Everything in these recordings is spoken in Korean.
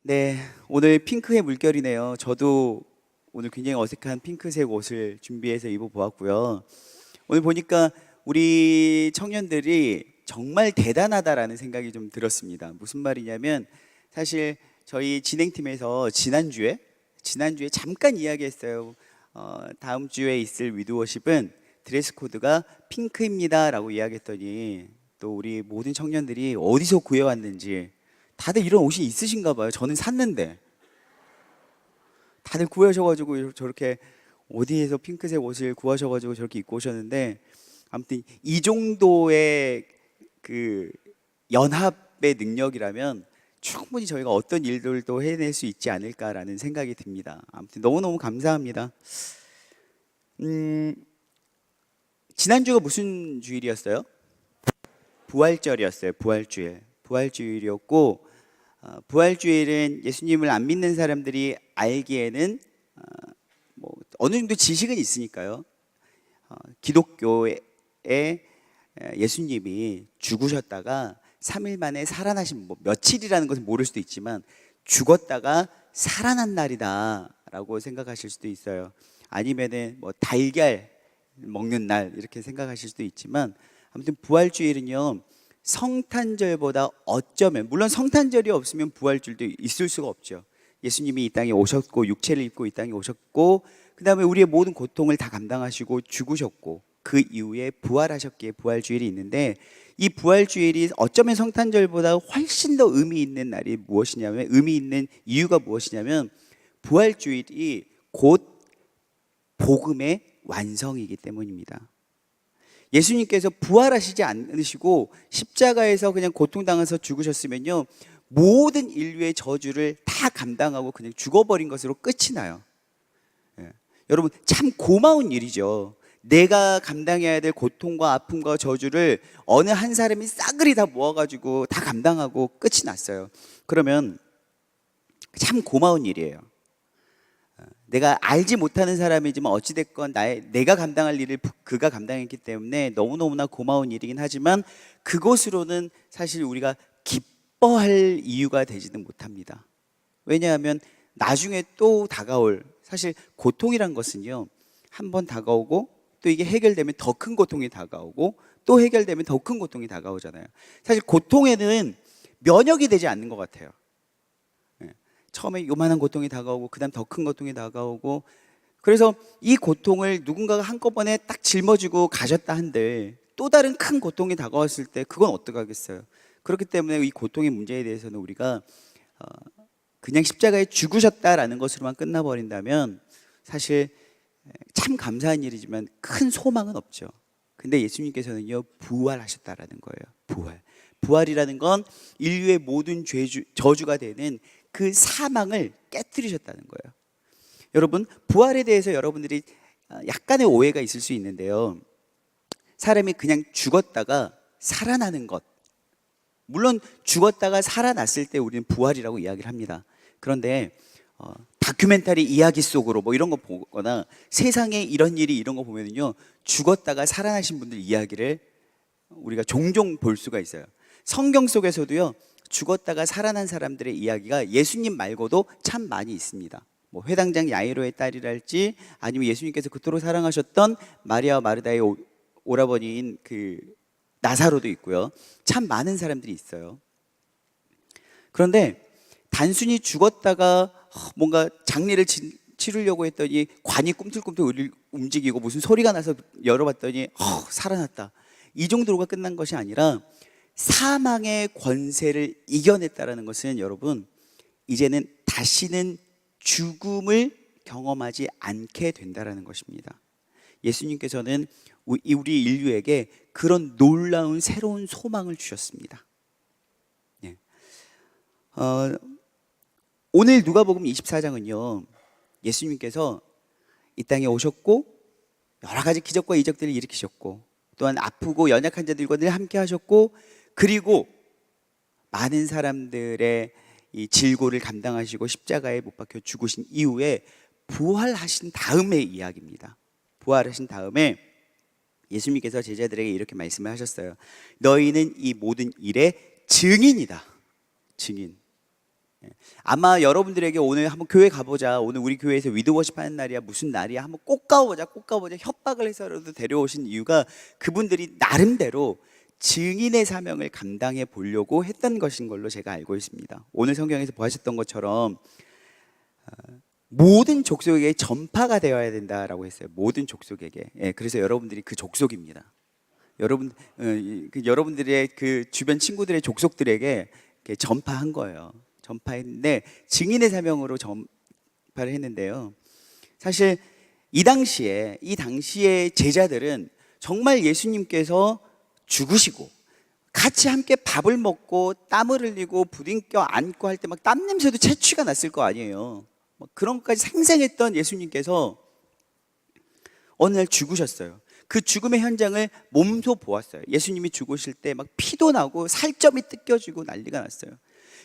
네, 오늘 핑크의 물결이네요. 저도 오늘 굉장히 어색한 핑크색 옷을 준비해서 입어보았고요. 오늘 보니까 우리 청년들이 정말 대단하다라는 생각이 좀 들었습니다. 무슨 말이냐면 사실 저희 진행팀에서 지난주에 잠깐 이야기했어요. 다음 주에 있을 위드워십은 드레스 코드가 핑크입니다라고 이야기했더니 또 우리 모든 청년들이 어디서 구해왔는지 다들 이런 옷이 있으신가 봐요. 저는 샀는데 다들 구하셔가지고 저렇게 어디에서 핑크색 옷을 구하셔가지고 저렇게 입고 오셨는데, 아무튼 이 정도의 그 연합의 능력이라면 충분히 저희가 어떤 일들도 해낼 수 있지 않을까라는 생각이 듭니다. 아무튼 너무너무 감사합니다. 지난주가 무슨 주일이었어요? 부활절이었어요. 부활주일이었고, 부활주일은 예수님을 안 믿는 사람들이 알기에는 뭐 어느 정도 지식은 있으니까요. 기독교에 예수님이 죽으셨다가 3일 만에 살아나신, 뭐 며칠이라는 것은 모를 수도 있지만 죽었다가 살아난 날이다라고 생각하실 수도 있어요. 아니면은 뭐 달걀 먹는 날 이렇게 생각하실 수도 있지만, 아무튼 부활주일은요, 성탄절보다 어쩌면, 물론 성탄절이 없으면 부활절도 있을 수가 없죠. 예수님이 이 땅에 오셨고 육체를 입고 이 땅에 오셨고 그 다음에 우리의 모든 고통을 다 감당하시고 죽으셨고 그 이후에 부활하셨기에 부활주일이 있는데, 이 부활주일이 어쩌면 성탄절보다 훨씬 더 의미 있는 날이 무엇이냐면, 의미 있는 이유가 무엇이냐면 부활주일이 곧 복음의 완성이기 때문입니다. 예수님께서 부활하시지 않으시고 십자가에서 그냥 고통당해서 죽으셨으면요, 모든 인류의 저주를 다 감당하고 그냥 죽어버린 것으로 끝이 나요. 여러분, 참 고마운 일이죠. 내가 감당해야 될 고통과 아픔과 저주를 어느 한 사람이 싸그리 다 모아가지고 다 감당하고 끝이 났어요. 그러면 참 고마운 일이에요. 내가 알지 못하는 사람이지만 어찌됐건 내가 감당할 일을 그가 감당했기 때문에 너무너무나 고마운 일이긴 하지만, 그것으로는 사실 우리가 기뻐할 이유가 되지는 못합니다. 왜냐하면 나중에 또 다가올, 사실 고통이란 것은요, 한번 다가오고 또 이게 해결되면 더 큰 고통이 다가오고 또 해결되면 더 큰 고통이 다가오잖아요. 사실 고통에는 면역이 되지 않는 것 같아요. 처음에 요만한 고통이 다가오고 그 다음 더 큰 고통이 다가오고, 그래서 이 고통을 누군가가 한꺼번에 딱 짊어지고 가셨다 한들 또 다른 큰 고통이 다가왔을 때 그건 어떡하겠어요. 그렇기 때문에 이 고통의 문제에 대해서는 우리가 그냥 십자가에 죽으셨다라는 것으로만 끝나버린다면 사실 참 감사한 일이지만 큰 소망은 없죠. 근데 예수님께서는요, 부활하셨다라는 거예요. 부활이라는 건 인류의 모든 저주가 되는 그 사망을 깨뜨리셨다는 거예요. 여러분, 부활에 대해서 여러분들이 약간의 오해가 있을 수 있는데요, 사람이 그냥 죽었다가 살아나는 것, 물론 죽었다가 살아났을 때 우리는 부활이라고 이야기를 합니다. 그런데 다큐멘터리 이야기 속으로 뭐 이런 거 보거나 세상에 이런 일이 이런 거 보면은요, 죽었다가 살아나신 분들 이야기를 우리가 종종 볼 수가 있어요. 성경 속에서도요, 죽었다가 살아난 사람들의 이야기가 예수님 말고도 참 많이 있습니다. 뭐 회당장 야이로의 딸이랄지, 아니면 예수님께서 그토록 사랑하셨던 마리아와 마르다의 오라버니인 그 나사로도 있고요. 참 많은 사람들이 있어요. 그런데 단순히 죽었다가 뭔가 장례를 치르려고 했더니 관이 꿈틀꿈틀 움직이고 무슨 소리가 나서 열어봤더니 살아났다, 이 정도로가 끝난 것이 아니라 사망의 권세를 이겨냈다라는 것은, 여러분, 이제는 다시는 죽음을 경험하지 않게 된다라는 것입니다. 예수님께서는 우리 인류에게 그런 놀라운 새로운 소망을 주셨습니다. 네. 오늘 누가복음 24장은요, 예수님께서 이 땅에 오셨고 여러 가지 기적과 이적들을 일으키셨고, 또한 아프고 연약한 자들과 늘 함께 하셨고, 그리고 많은 사람들의 이 질고를 감당하시고 십자가에 못 박혀 죽으신 이후에 부활하신 다음의 이야기입니다. 부활하신 다음에 예수님께서 제자들에게 이렇게 말씀을 하셨어요. 너희는 이 모든 일의 증인이다. 증인. 아마 여러분들에게 오늘 한번 교회 가보자, 오늘 우리 교회에서 위드워십 하는 날이야, 무슨 날이야, 한번 꼭 가보자 협박을 해서라도 데려오신 이유가 그분들이 나름대로 증인의 사명을 감당해 보려고 했던 것인 걸로 제가 알고 있습니다. 오늘 성경에서 보셨던 것처럼 모든 족속에게 전파가 되어야 된다라고 했어요. 모든 족속에게. 그래서 여러분들이 그 족속입니다. 여러분들의 그 주변 친구들의 족속들에게 전파한 거예요. 전파했는데 증인의 사명으로 전파를 했는데요. 사실 이 당시에 제자들은 정말 예수님께서 죽으시고 같이 함께 밥을 먹고 땀을 흘리고 부둥켜 안고 할 때 막 땀 냄새도 채취가 났을 거 아니에요. 그런 것까지 상상했던 예수님께서 어느 날 죽으셨어요. 그 죽음의 현장을 몸소 보았어요. 예수님이 죽으실 때 막 피도 나고 살점이 뜯겨지고 난리가 났어요.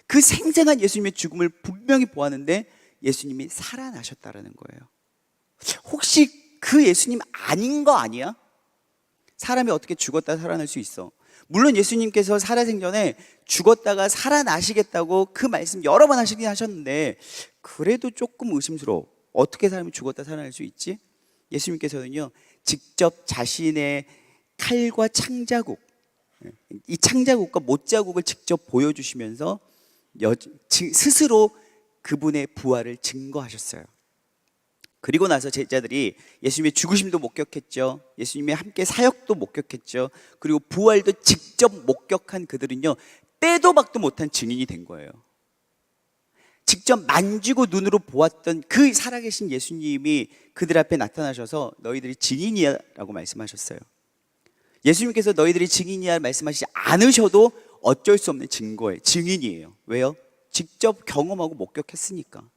그 생생한 예수님의 죽음을 분명히 보았는데 예수님이 살아나셨다라는 거예요. 혹시 그 예수님 아닌 거 아니야? 사람이 어떻게 죽었다 살아날 수 있어? 물론 예수님께서 살아생전에 죽었다가 살아나시겠다고 그 말씀 여러 번 하시긴 하셨는데 그래도 조금 의심스러워. 어떻게 사람이 죽었다 살아날 수 있지? 예수님께서는요 직접 자신의 칼과 창자국, 이 창자국과 못자국을 직접 보여주시면서 스스로 그분의 부활을 증거하셨어요. 그리고 나서 제자들이 예수님의 죽으심도 목격했죠. 예수님의 함께 사역도 목격했죠. 그리고 부활도 직접 목격한 그들은요 때도 박도 못한 증인이 된 거예요. 직접 만지고 눈으로 보았던 그 살아계신 예수님이 그들 앞에 나타나셔서 너희들이 증인이야 라고 말씀하셨어요. 예수님께서 너희들이 증인이야 말씀하시지 않으셔도 어쩔 수 없는 증거예요. 증인이에요. 왜요? 직접 경험하고 목격했으니까.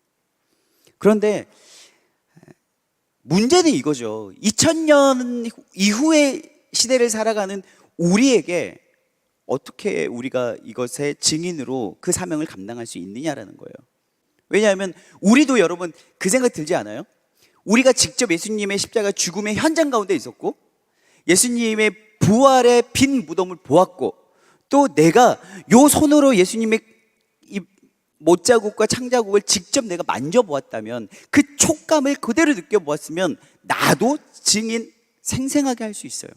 그런데 문제는 이거죠. 2000년 이후의 시대를 살아가는 우리에게 어떻게 우리가 이것의 증인으로 그 사명을 감당할 수 있느냐라는 거예요. 왜냐하면 우리도 여러분 그 생각 들지 않아요? 우리가 직접 예수님의 십자가 죽음의 현장 가운데 있었고 예수님의 부활의 빈 무덤을 보았고 또 내가 요 손으로 예수님의 이 못자국과 창자국을 직접 내가 만져보았다면 그 촉감을 그대로 느껴보았으면 나도 증인 생생하게 할 수 있어요.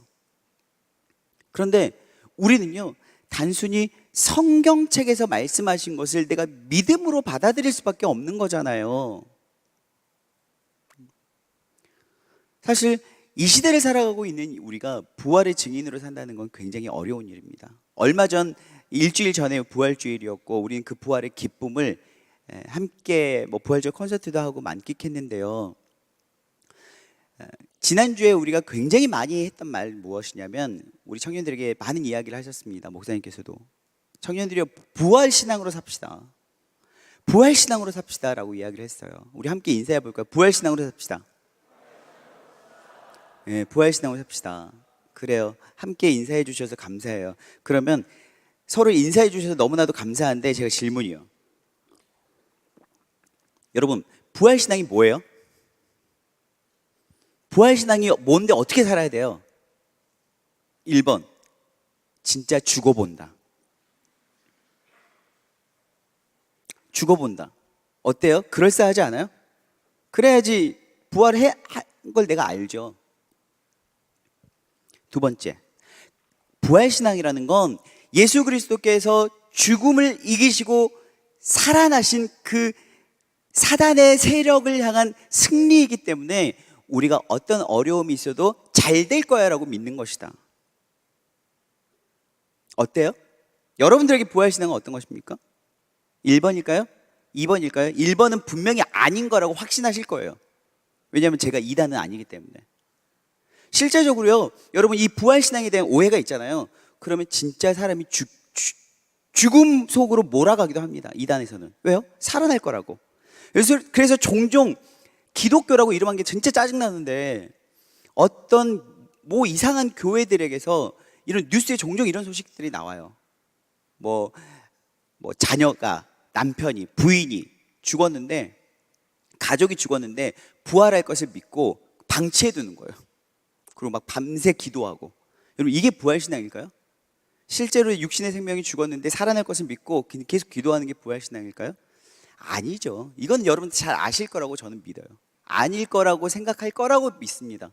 그런데 우리는요 단순히 성경책에서 말씀하신 것을 내가 믿음으로 받아들일 수밖에 없는 거잖아요. 사실 이 시대를 살아가고 있는 우리가 부활의 증인으로 산다는 건 굉장히 어려운 일입니다. 얼마 전 일주일 전에 부활주일이었고 우리는 그 부활의 기쁨을 함께 부활절 콘서트도 하고 만끽했는데요. 지난주에 우리가 굉장히 많이 했던 말 무엇이냐면 우리 청년들에게 많은 이야기를 하셨습니다. 목사님께서도 청년들이 부활신앙으로 삽시다. 부활신앙으로 삽시다 라고 이야기를 했어요. 우리 함께 인사해 볼까요? 부활신앙으로 삽시다. 네, 부활신앙으로 삽시다. 그래요. 함께 인사해 주셔서 감사해요. 그러면 서로 인사해 주셔서 너무나도 감사한데 제가 질문이요. 여러분 부활신앙이 뭐예요? 부활신앙이 뭔데 어떻게 살아야 돼요? 1번 진짜 죽어본다. 죽어본다. 어때요? 그럴싸하지 않아요? 그래야지 부활한 걸 내가 알죠. 두 번째, 부활신앙이라는 건 예수 그리스도께서 죽음을 이기시고 살아나신 그 사단의 세력을 향한 승리이기 때문에 우리가 어떤 어려움이 있어도 잘 될 거야 라고 믿는 것이다. 어때요? 여러분들에게 부활신앙은 어떤 것입니까? 1번일까요? 2번일까요? 1번은 분명히 아닌 거라고 확신하실 거예요. 왜냐하면 제가 2단은 아니기 때문에. 실제적으로요, 여러분 이 부활신앙에 대한 오해가 있잖아요. 그러면 진짜 사람이 죽음 속으로 몰아가기도 합니다. 2단에서는. 왜요? 살아날 거라고. 그래서 종종 기독교라고 이름한 게 진짜 짜증나는데 어떤 이상한 교회들에게서 이런 뉴스에 종종 이런 소식들이 나와요. 자녀가, 남편이, 부인이 죽었는데, 가족이 죽었는데 부활할 것을 믿고 방치해 두는 거예요. 그리고 막 밤새 기도하고. 여러분 이게 부활신앙일까요? 실제로 육신의 생명이 죽었는데 살아날 것을 믿고 계속 기도하는 게 부활신앙일까요? 아니죠. 이건 여러분들 잘 아실 거라고 저는 믿어요. 아닐 거라고 생각할 거라고 믿습니다.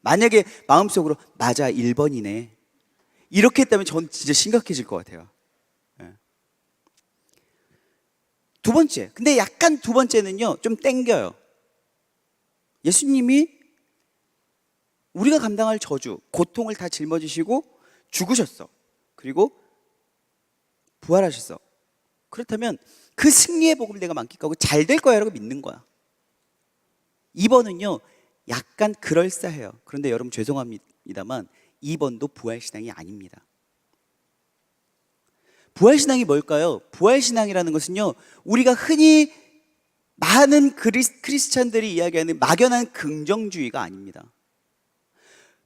만약에 마음속으로 맞아 1번이네 이렇게 했다면 전 진짜 심각해질 것 같아요. 예. 두 번째, 근데 약간 두 번째는요 좀 땡겨요. 예수님이 우리가 감당할 저주, 고통을 다 짊어지시고 죽으셨어. 그리고 부활하셨어. 그렇다면 그 승리의 복음을 내가 만끽하고 잘 될 거야 라고 믿는 거야. 2번은요 약간 그럴싸해요. 그런데 여러분 죄송합니다만 2번도 부활신앙이 아닙니다. 부활신앙이 뭘까요? 부활신앙이라는 것은요 우리가 흔히 많은 크리스찬들이 이야기하는 막연한 긍정주의가 아닙니다.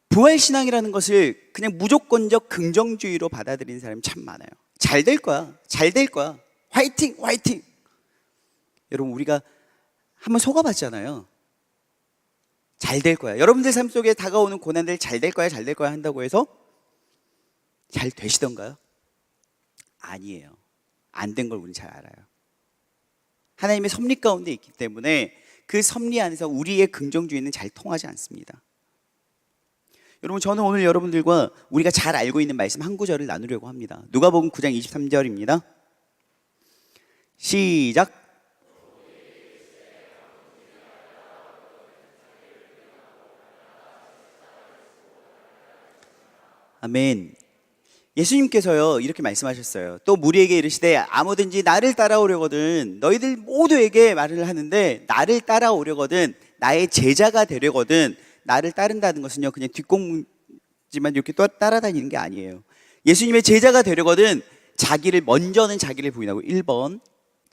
부활신앙이라는 것을 그냥 무조건적 긍정주의로 받아들이는 사람이 참 많아요. 잘 될 거야, 잘 될 거야, 화이팅, 화이팅. 여러분 우리가 한번 속아봤잖아요. 잘 될 거야. 여러분들 삶 속에 다가오는 고난들 잘 될 거야, 잘 될 거야 한다고 해서 잘 되시던가요? 아니에요. 안 된 걸 우리는 잘 알아요. 하나님의 섭리 가운데 있기 때문에 그 섭리 안에서 우리의 긍정주의는 잘 통하지 않습니다. 여러분 저는 오늘 여러분들과 우리가 잘 알고 있는 말씀 한 구절을 나누려고 합니다. 누가복음 9장 23절입니다. 시작. 아멘. 예수님께서요 이렇게 말씀하셨어요. 또 무리에게 이르시되 아무든지 나를 따라오려거든 너희들 모두에게 말을 하는데 나를 따라오려거든 나의 제자가 되려거든 나를 따른다는 것은요 그냥 뒷공지만 이렇게 따라다니는 게 아니에요. 예수님의 제자가 되려거든 먼저는 자기를 부인하고 1번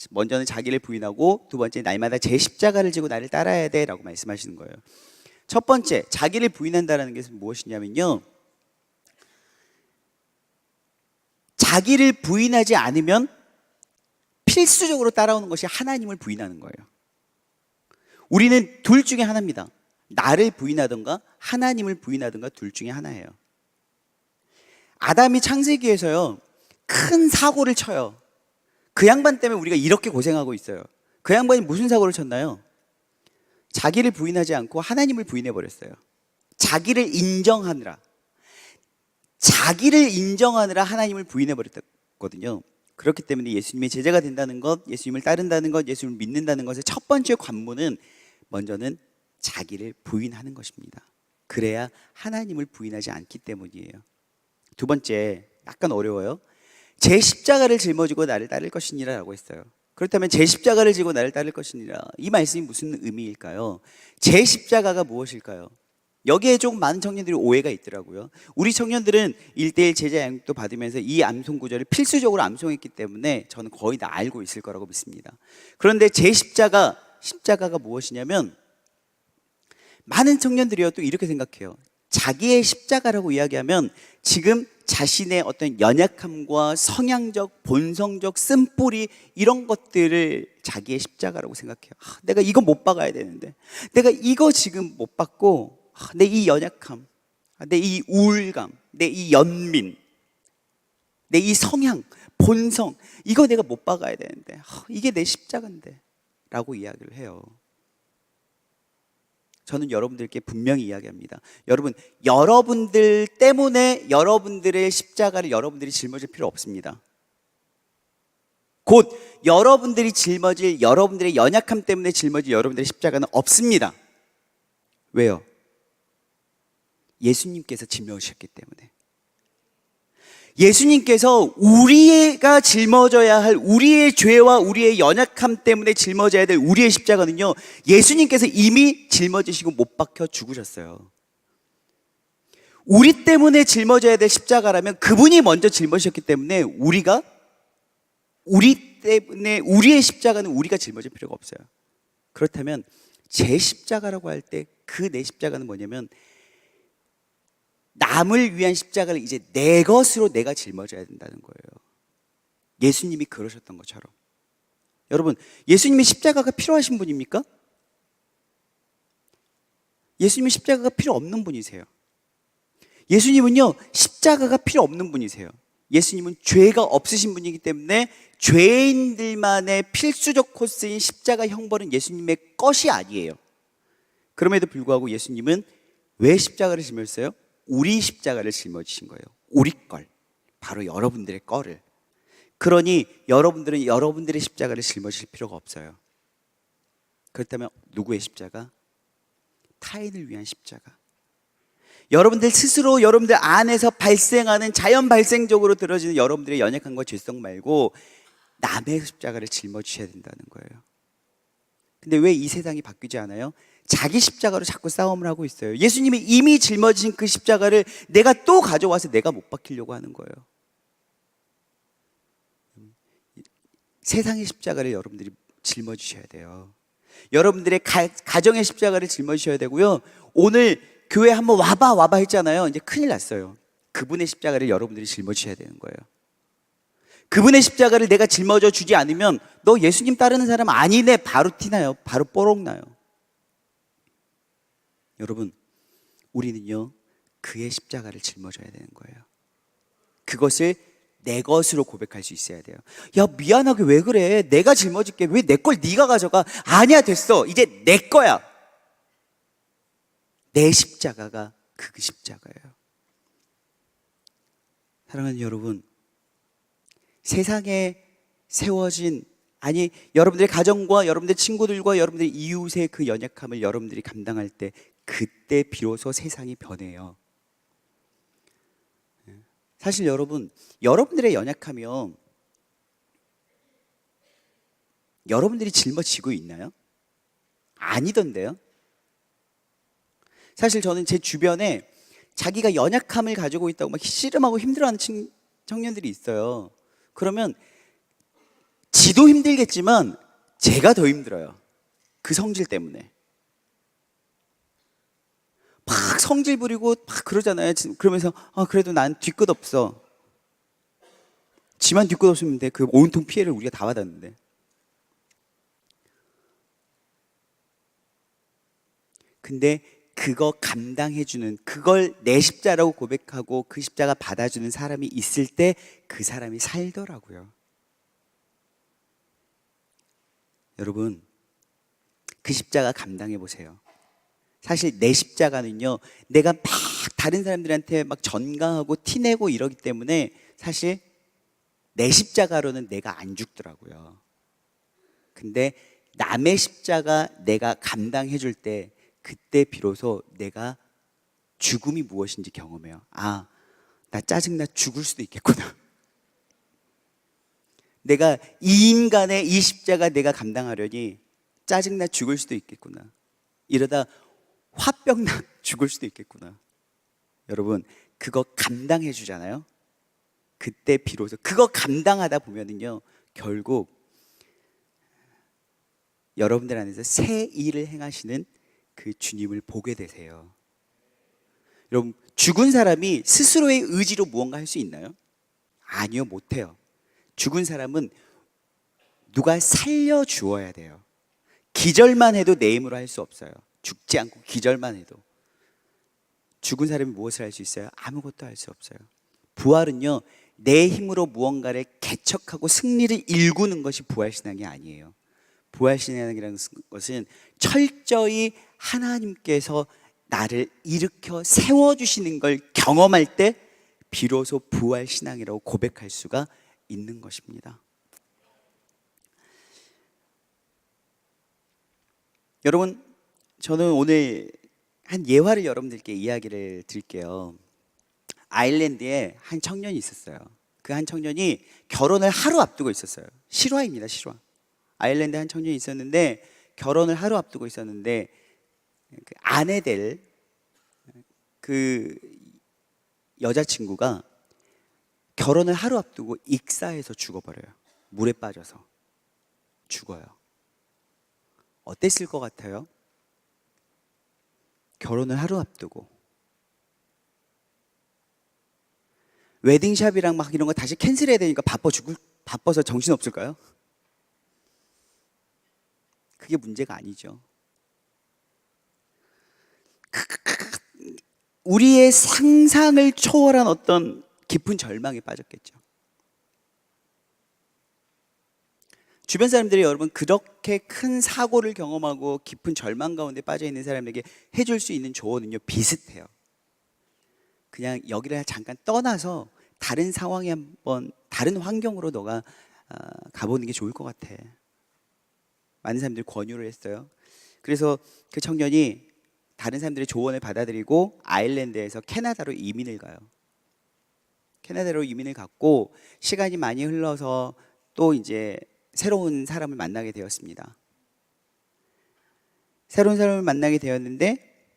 먼저는 자기를 부인하고 두 번째 날마다 제 십자가를 지고 나를 따라야 돼 라고 말씀하시는 거예요. 첫 번째 자기를 부인한다는 것은 무엇이냐면요 자기를 부인하지 않으면 필수적으로 따라오는 것이 하나님을 부인하는 거예요. 우리는 둘 중에 하나입니다. 나를 부인하든가 하나님을 부인하든가 둘 중에 하나예요. 아담이 창세기에서요 큰 사고를 쳐요. 그 양반 때문에 우리가 이렇게 고생하고 있어요. 그 양반이 무슨 사고를 쳤나요? 자기를 부인하지 않고 하나님을 부인해 버렸어요. 자기를 인정하느라 하나님을 부인해 버렸거든요. 그렇기 때문에 예수님의 제자가 된다는 것, 예수님을 따른다는 것, 예수님을 믿는다는 것의 첫 번째 관문은 먼저는 자기를 부인하는 것입니다. 그래야 하나님을 부인하지 않기 때문이에요. 두 번째, 약간 어려워요. 제 십자가를 짊어지고 나를 따를 것이니라 라고 했어요. 그렇다면 제 십자가를 지고 나를 따를 것이니라, 이 말씀이 무슨 의미일까요? 제 십자가가 무엇일까요? 여기에 조금 많은 청년들이 오해가 있더라고요. 우리 청년들은 1:1 제자 양육도 받으면서 이 암송 구절을 필수적으로 암송했기 때문에 저는 거의 다 알고 있을 거라고 믿습니다. 그런데 제 십자가가 무엇이냐면, 많은 청년들이요 또 이렇게 생각해요. 자기의 십자가라고 이야기하면 지금 자신의 어떤 연약함과 성향적, 본성적 쓴뿌리 이런 것들을 자기의 십자가라고 생각해요. 내가 이거 못 박아야 되는데, 내가 이거 지금 못 받고 내 이 연약함, 내 이 우울감, 내 이 연민, 내 이 성향, 본성, 이거 내가 못 박아야 되는데 이게 내 십자가인데 라고 이야기를 해요. 저는 여러분들께 분명히 이야기합니다. 여러분들 때문에 여러분들의 십자가를 여러분들이 짊어질 필요 없습니다. 곧 여러분들이 짊어질, 여러분들의 연약함 때문에 짊어질 여러분들의 십자가는 없습니다. 왜요? 예수님께서 짊어지셨기 때문에. 예수님께서 우리가 짊어져야 할 우리의 죄와 우리의 연약함 때문에 짊어져야 될 우리의 십자가는요, 예수님께서 이미 짊어지시고 못 박혀 죽으셨어요. 우리 때문에 짊어져야 될 십자가라면 그분이 먼저 짊어지셨기 때문에 우리의 십자가는 우리가 짊어질 필요가 없어요. 그렇다면 제 십자가라고 할 때 그 내 십자가는 뭐냐면, 남을 위한 십자가를 이제 내 것으로 내가 짊어져야 된다는 거예요. 예수님이 그러셨던 것처럼. 여러분, 예수님의 십자가가 필요하신 분입니까? 예수님의 십자가가 필요 없는 분이세요. 예수님은요 십자가가 필요 없는 분이세요. 예수님은 죄가 없으신 분이기 때문에 죄인들만의 필수적 코스인 십자가 형벌은 예수님의 것이 아니에요. 그럼에도 불구하고 예수님은 왜 십자가를 짊어졌어요? 우리 십자가를 짊어지신 거예요. 우리 걸, 바로 여러분들의 거를. 그러니 여러분들은 여러분들의 십자가를 짊어질 필요가 없어요. 그렇다면 누구의 십자가? 타인을 위한 십자가. 여러분들 스스로 여러분들 안에서 발생하는 자연 발생적으로 들어지는 여러분들의 연약함과 죄성 말고 남의 십자가를 짊어지셔야 된다는 거예요. 근데 왜 이 세상이 바뀌지 않아요? 자기 십자가로 자꾸 싸움을 하고 있어요. 예수님이 이미 짊어지신 그 십자가를 내가 또 가져와서 내가 못 박히려고 하는 거예요. 세상의 십자가를 여러분들이 짊어지셔야 돼요. 여러분들의 가정의 십자가를 짊어지셔야 되고요. 오늘 교회 한번 와봐 했잖아요. 이제 큰일 났어요. 그분의 십자가를 여러분들이 짊어지셔야 되는 거예요. 그분의 십자가를 내가 짊어져 주지 않으면 너 예수님 따르는 사람 아니네 바로 티나요. 바로 뽀록 나요. 여러분, 우리는요 그의 십자가를 짊어져야 되는 거예요. 그것을 내 것으로 고백할 수 있어야 돼요. 야, 미안하게 왜 그래? 내가 짊어질게. 왜 내 걸 네가 가져가? 아니야, 됐어. 이제 내 거야. 내 십자가가 그 십자가예요. 사랑하는 여러분, 세상에 세워진, 아니 여러분들의 가정과 여러분들의 친구들과 여러분들의 이웃의 그 연약함을 여러분들이 감당할 때, 그때 비로소 세상이 변해요. 사실 여러분, 여러분들의 연약하면 여러분들이 짊어지고 있나요? 아니던데요. 사실 저는 제 주변에 자기가 연약함을 가지고 있다고 막 씨름하고 힘들어하는 청년들이 있어요. 그러면 지도 힘들겠지만 제가 더 힘들어요. 그 성질 때문에. 막 성질 부리고 막 그러잖아요. 그러면서 그래도 난 뒤끝 없어. 지만 뒤끝 없으면 돼. 그 온통 피해를 우리가 다 받았는데. 근데 그거 감당해주는, 그걸 내 십자라고 고백하고 그 십자가 받아주는 사람이 있을 때 그 사람이 살더라고요. 여러분, 그 십자가 감당해 보세요. 사실 내 십자가는요, 내가 막 다른 사람들한테 막 전가하고 티내고 이러기 때문에 사실 내 십자가로는 내가 안 죽더라고요. 근데 남의 십자가 내가 감당해 줄 때, 그때 비로소 내가 죽음이 무엇인지 경험해요. 아, 나 짜증나 죽을 수도 있겠구나. 내가 이 인간의 이 십자가 내가 감당하려니 짜증나 죽을 수도 있겠구나. 이러다 화병나 죽을 수도 있겠구나. 여러분, 그거 감당해 주잖아요. 그때 비로소 그거 감당하다 보면은요, 결국 여러분들 안에서 새 일을 행하시는 그 주님을 보게 되세요. 여러분, 죽은 사람이 스스로의 의지로 무언가 할 수 있나요? 아니요, 못해요. 죽은 사람은 누가 살려주어야 돼요. 기절만 해도 내 힘으로 할 수 없어요. 죽지 않고 기절만 해도. 죽은 사람이 무엇을 할 수 있어요? 아무것도 할 수 없어요. 부활은요, 내 힘으로 무언가를 개척하고 승리를 일구는 것이 부활신앙이 아니에요. 부활신앙이라는 것은 철저히 하나님께서 나를 일으켜 세워주시는 걸 경험할 때 비로소 부활신앙이라고 고백할 수가 있는 것입니다. 여러분, 저는 오늘 한 예화를 여러분들께 이야기를 드릴게요. 아일랜드에 한 청년이 있었어요. 그 한 청년이 결혼을 하루 앞두고 있었어요. 실화입니다, 실화. 아일랜드에 한 청년이 있었는데 결혼을 하루 앞두고 있었는데 그 아내 될 그 여자친구가 결혼을 하루 앞두고 익사해서 죽어버려요. 물에 빠져서 죽어요. 어땠을 것 같아요? 결혼을 하루 앞두고 웨딩샵이랑 막 이런 거 다시 캔슬해야 되니까 바빠서 정신 없을까요? 그게 문제가 아니죠. 우리의 상상을 초월한 어떤 깊은 절망에 빠졌겠죠. 주변 사람들이 여러분 그렇게 큰 사고를 경험하고 깊은 절망 가운데 빠져 있는 사람에게 해줄 수 있는 조언은요, 비슷해요. 그냥 여기를 잠깐 떠나서 다른 상황에 한번, 다른 환경으로 너가 가보는 게 좋을 것 같아. 많은 사람들이 권유를 했어요. 그래서 그 청년이 다른 사람들의 조언을 받아들이고 아일랜드에서 캐나다로 이민을 가요. 캐나다로 이민을 갔고 시간이 많이 흘러서 또 이제 새로운 사람을 만나게 되었습니다. 새로운 사람을 만나게 되었는데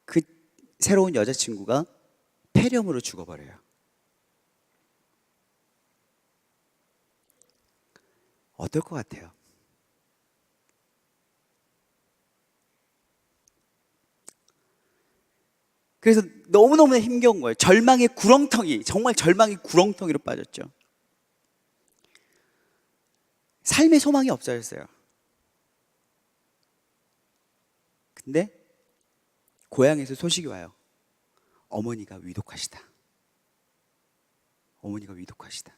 그 새로운 여자친구가 폐렴으로 죽어버려요. 어떨 것 같아요? 그래서 너무너무 힘겨운 거예요. 절망의 구렁텅이, 정말 절망의 구렁텅이로 빠졌죠. 삶의 소망이 없어졌어요. 근데 고향에서 소식이 와요. 어머니가 위독하시다. 어머니가 위독하시다.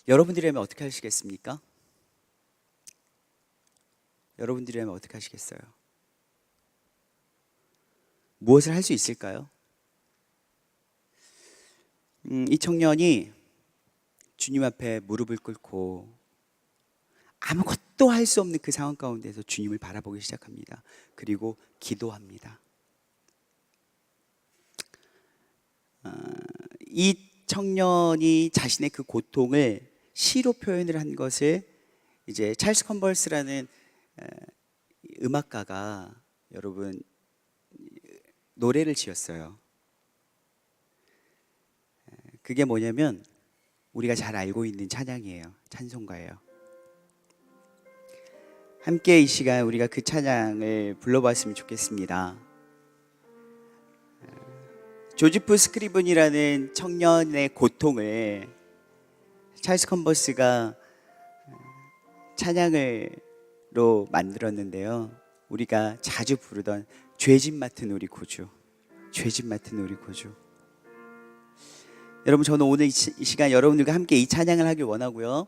여러분들이라면 어떻게 하시겠습니까? 여러분들이라면 어떻게 하시겠어요? 무엇을 할 수 있을까요? 이 청년이 주님 앞에 무릎을 꿇고 아무것도 할 수 없는 그 상황 가운데서 주님을 바라보기 시작합니다. 그리고 기도합니다. 이 청년이 자신의 그 고통을 시로 표현을 한 것을 이제 찰스 컨버스라는 음악가가 여러분 노래를 지었어요. 그게 뭐냐면 우리가 잘 알고 있는 찬양이에요. 찬송가예요. 함께 이 시간 우리가 그 찬양을 불러봤으면 좋겠습니다. 조지프 스크리븐이라는 청년의 고통을 찰스 컨버스가 찬양으로 만들었는데요. 우리가 자주 부르던 죄짐 맡은 우리 구주, 죄짐 맡은 우리 구주. 여러분, 저는 오늘 이 시간 여러분들과 함께 이 찬양을 하길 원하고요.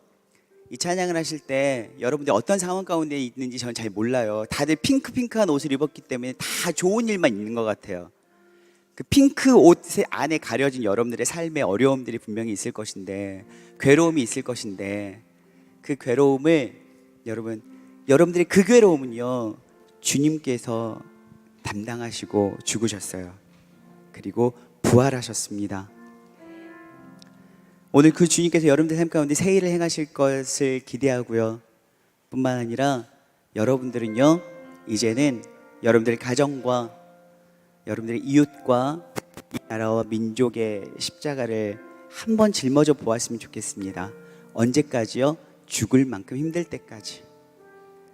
이 찬양을 하실 때 여러분들 어떤 상황 가운데 있는지 저는 잘 몰라요. 다들 핑크한 옷을 입었기 때문에 다 좋은 일만 있는 것 같아요. 그 핑크 옷 안에 가려진 여러분들의 삶의 어려움들이 분명히 있을 것인데, 괴로움이 있을 것인데, 그 괴로움을 여러분들의 그 괴로움은요, 주님께서 담당하시고 죽으셨어요. 그리고 부활하셨습니다. 오늘 그 주님께서 여러분들 삶 가운데 새 일을 행하실 것을 기대하고요. 뿐만 아니라 여러분들은요, 이제는 여러분들의 가정과 여러분들의 이웃과 이 나라와 민족의 십자가를 한번 짊어져 보았으면 좋겠습니다. 언제까지요? 죽을 만큼 힘들 때까지.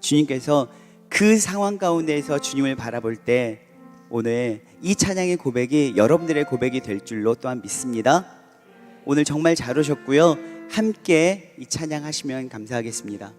주님께서 그 상황 가운데에서 주님을 바라볼 때 오늘 이 찬양의 고백이 여러분들의 고백이 될 줄로 또한 믿습니다. 오늘 정말 잘 오셨고요. 함께 이 찬양 하시면 감사하겠습니다.